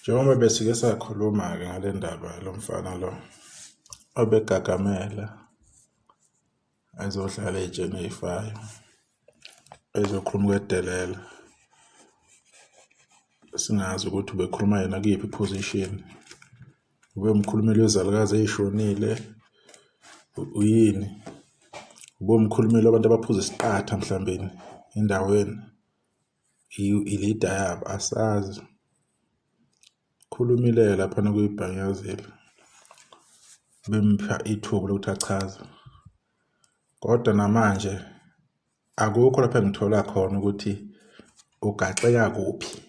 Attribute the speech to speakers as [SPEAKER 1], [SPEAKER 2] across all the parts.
[SPEAKER 1] Njengoba besike sakhuluma-ke ngale ndaba lo mfana lo obegagamela ezodlala ey'tsheni ey'fayo, ezokhuluma ukwedelela, singazi ukuthi ubekhuluma yena kuyiphi iposition, ube umkhulumeli wezalukazi ey'shonile, uyini, ube umkhulumeli wabantu abaphuza isiqatha mhlawumbe endaweni, ilida yabo, asazi. Khulumile laphana kuyibhanyazela bempha ithuba lokuthi achaze, kodwa namanje akukho lapho engithola khona ukuthi ugaxeka kuphi,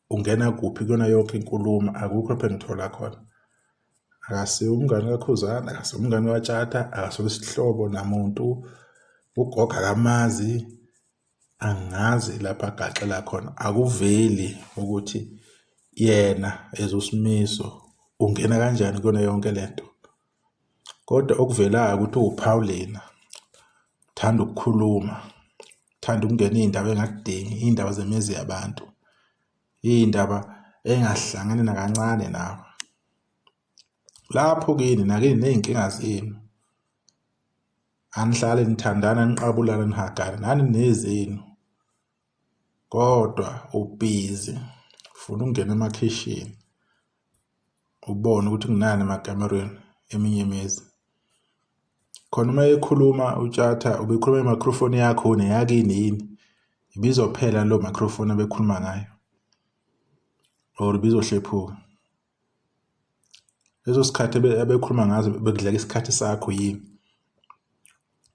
[SPEAKER 1] ungena kuphi kuyona yonke inkulumo, akukho lapho engithola khona. Akasiyo umngane kaKhuzani, akasiyo umngane kaTshatha, akasiyo isihlobo namuntu, ugogo akamazi, angazi lapho agaxela khona. Akuveli ukuthi yena ezoSimiso ungena kanjani kuyona yonke lento, kodwa okuvelayo ukuthi uPaulina uthanda ukukhuluma, uthanda ukungena iy'ndaba engakudingi, iy'ndaba zemizi yabantu, iy'ndaba engahlangani nakancane nawe. Lapho kini nakini ney'nkinga zenu, anihlale nithandana, niqabulana, nihagana, nani nezenu, kodwa ubhizi ufuna ukungena emakhishini ubone ukuthi kunani emakamerweni eminye imizi. Khona uma ekhuluma uTshatha ubekhuluma i-microphone yakho neyakini yini, ibizophela lo microphone abekhuluma ngayo or ibizohlephuka. Lezo sikhathi abekhuluma ngazo bekudleka isikhathi sakho yini,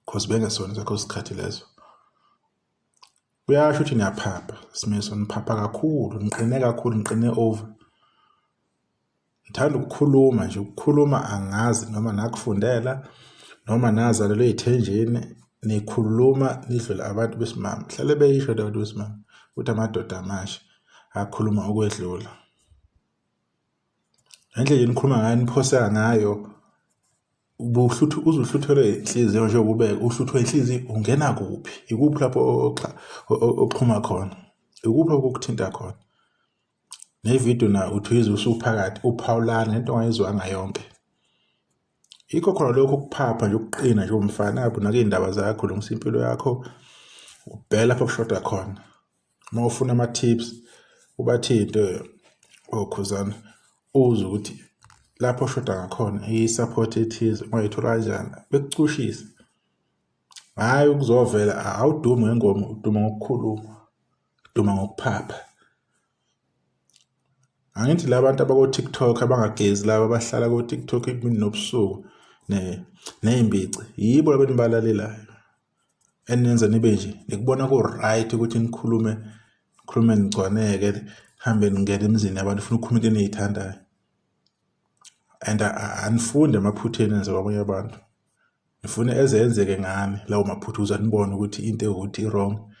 [SPEAKER 1] because bengesona sakho isikhathi lezo. Kuyasho ukuthi niyaphapha, Simiso, niphapha kakhulu, niqine kakhulu, niqine over. Ngithanda ukukhuluma nje, ukukhuluma angazi noma nakufundela noma nazalelwe ey'thenjini, nikhuluma nidlule abantu besimame. Hlale beyisho abantu besimame ukuthi amadoda amasha akhuluma ukwedlula. Ngendlela nikhuluma ngayo, niphoseka ngayo, uzuhluthelwe inhliziyo njengoba ubeka, uhluthwe inhliziyo, ungena kuphi? Ikuphi lapho oxhuma khona? Ikuphi lapho okuthinta khona? Nevidiyo na uthi usuphakathi, uPaulana, lento ongayizwanga yonke. Yikho khona lokho ukuphapha nje, ukuqina nje umfana apho nakuy'ndaba zakho, lungisa impilo yakho, ubheke lapho kushoda khona. Uma ufuna ama-tips, ubathinte oKhuzani, uze ukuthi lapho oshoda ngakhona i-support ethize ungayithola kanjani, bekucushise. Hhayi ukuzovela, awudumi ngengoma, uduma ngokukhuluma, uduma ngokuphapha. Angithi labantu abako-TikTok abangagezi laba abahlala ko-TikTok imini nobusuku ney'mbici, yibo labantu balalelayo. Enenza nibe nje nikubona ku-right ukuthi nikhulume nigcwaneke, hambe ningene emizini yabantu, ufuna ukukhuluma into eniyithandayo. And anifunde amaphutheni enziwa kwabanye abantu, nifune ezenzeke ngani lawo maphutha ukuze nibone ukuthi into ewukuthi i-wrong.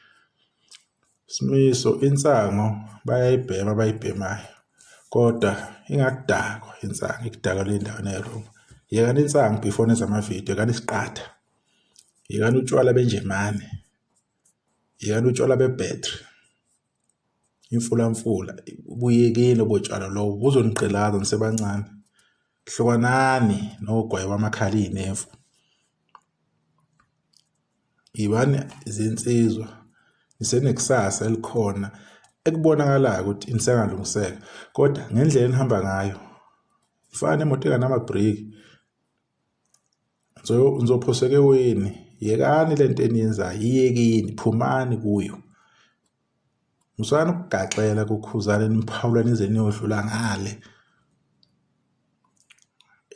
[SPEAKER 1] Simiso, insango bayayibhema abayibhemayo, kodwa ingakudakwa insango, ikudakwa endaweni e-wrong. Yekani insango before nenza amavidiyo, yekani isiqatha, yekani utshwala benjemane, yekani utshwala be-battery, imfulamfula, buyekeni obotshwala lobo, buzoniqgqilaza nisebancane. Hlukanani nogwayi bamakhalini nemfu. Ibani zinsizwa, nisenekusasa elikhona ekubonakalayo ukuthi nisengalungiseka, kodwa ngendlela enihamba ngayo, ifana nemoto enganamabhreki, nizophoseka eweni. Yekani lento eniyenzayo, iyekeni, phumani kuyo. Musani ukugaxela kuKhuzani, niphawula nize niyodlula ngale.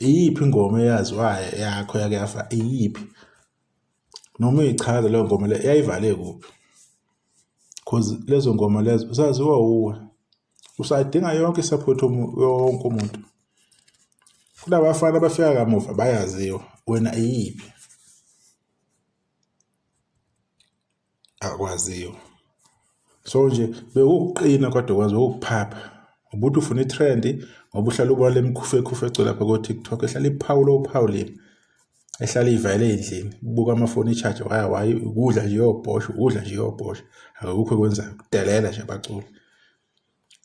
[SPEAKER 1] Iyiphi ingoma eyaziwayo yakho yake yafa, iyiphi? Noma uyichaze leyo ngoma leyo yayivale kuphi? Because lezo ngoma lezo zaziwa uwe, usadinga yonke i-support yonke umuntu. Kulabafana abafika kamuva bayaziwa, wena iyiphi? Akwaziwa. So nje bekuqina kodwa kwazi ukuphapha. Ubuthi ufuna i-trend ngoba uhlala ubona le mikhufe egcwele lapha ko-TikTok, ehlala iphawula uPaulina, ehlala ivayele endlini, ubuka amafoni i-charge wayi ukudla nje yobhosha, ukudla nje yobhosha, akukho kwenzayo, kudelela nje abaculi.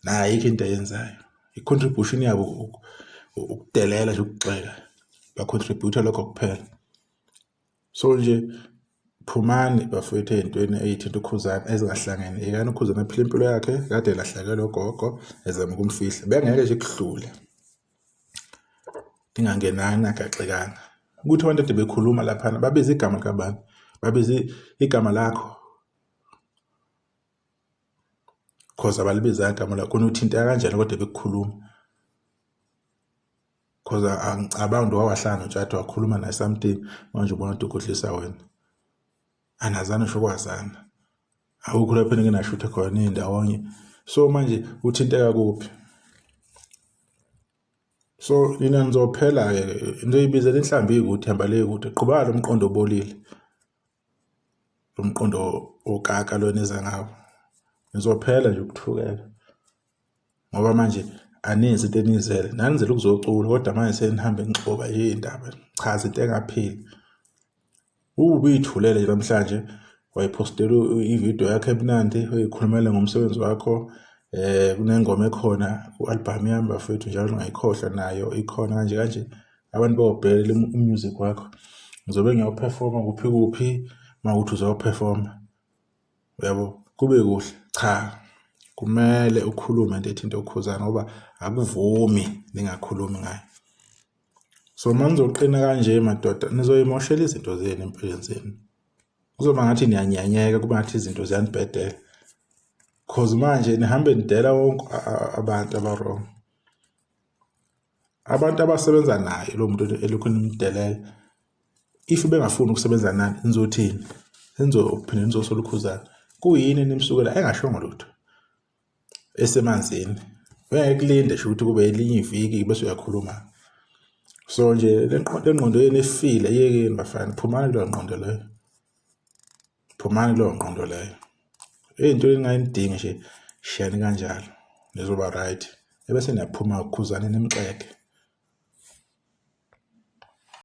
[SPEAKER 1] Nayo ayikho into ayenzayo. i-contribution yabo ukudelela nje ukugxeka ba-contribute lokho kuphela. So nje phumani bafethu ey'ntweni ey'thinta uKhuzani ezingahlangene. Yekani uKhuzani aphile impilo yakhe, kade elahlekelwe ugogo ezama ukumfihla. Bengeke nje kuhlule ningangenani agaxekanga ukuthi abantu ade bekhuluma laphana babiza igama likabani, babiza igama lakho cause abalibiza igama lakho uthinteka kanjani kodwa bekukhuluma cause abantu wawahlala noTshatha wakhuluma naye something manje ubona ukuthi ukhohlisa wena anazana usho kwazana awukho lapho enginashuthe khona indawonye. So manje uthinteka kuphi? So nina nizophela into ibizela inhlambi ukuthi hamba le ukuthi qhubeka lo mqondo obolile, lo mqondo okaka lo neza ngawo nizophela nje ukuthukela ngoba manje anizi into enizele nanizele ukuzocula kodwa manje senihamba ngixoba indaba chaza into engaphili. Ubuyithulele namhlanje wayipostela ivideo yakhe emnandi oyikhulumela ngomsebenzi wakho. Kunengoma ekhona ku-album yami bafethu njalo ungayikhohlwa nayo ikhona kanje abantu bayobhekela umusic wakho. Ngizobe ngiyawuperforma kuphi mawuthi uzawuperforma uyabo kube kuhle. Cha, kumele ukhulume into ethinta uKhuzani ngoba akuvumi ningakhulumi ngayo. So manizoqina kanje madoda nizoyimoshela izinto zenu empilweni zenu. Kuzoba ngathi niyanyanyeka kuba ngathi izinto ziyanibhedela cause manje nihambe nidela wonke abantu aba-wrong. Abantu abasebenza naye lo muntu elokhu nimdelela if bengafuni ukusebenza nani nizothini? Nizophinde nizosola uKhuzani. Kuyini nimsukela engashongo lutho esemanzini bengeke kulinde nje ukuthi kube elinye iviki bese uyakhuluma. So nje lengqondo yenu efile yekeni bafana phumani kulo ngqondo leyo, phumani kulo ngqondo leyo. Into engayidingi nje shiyani kanjalo nizoba right ebese niyaphuma uKhuzani nimxeke.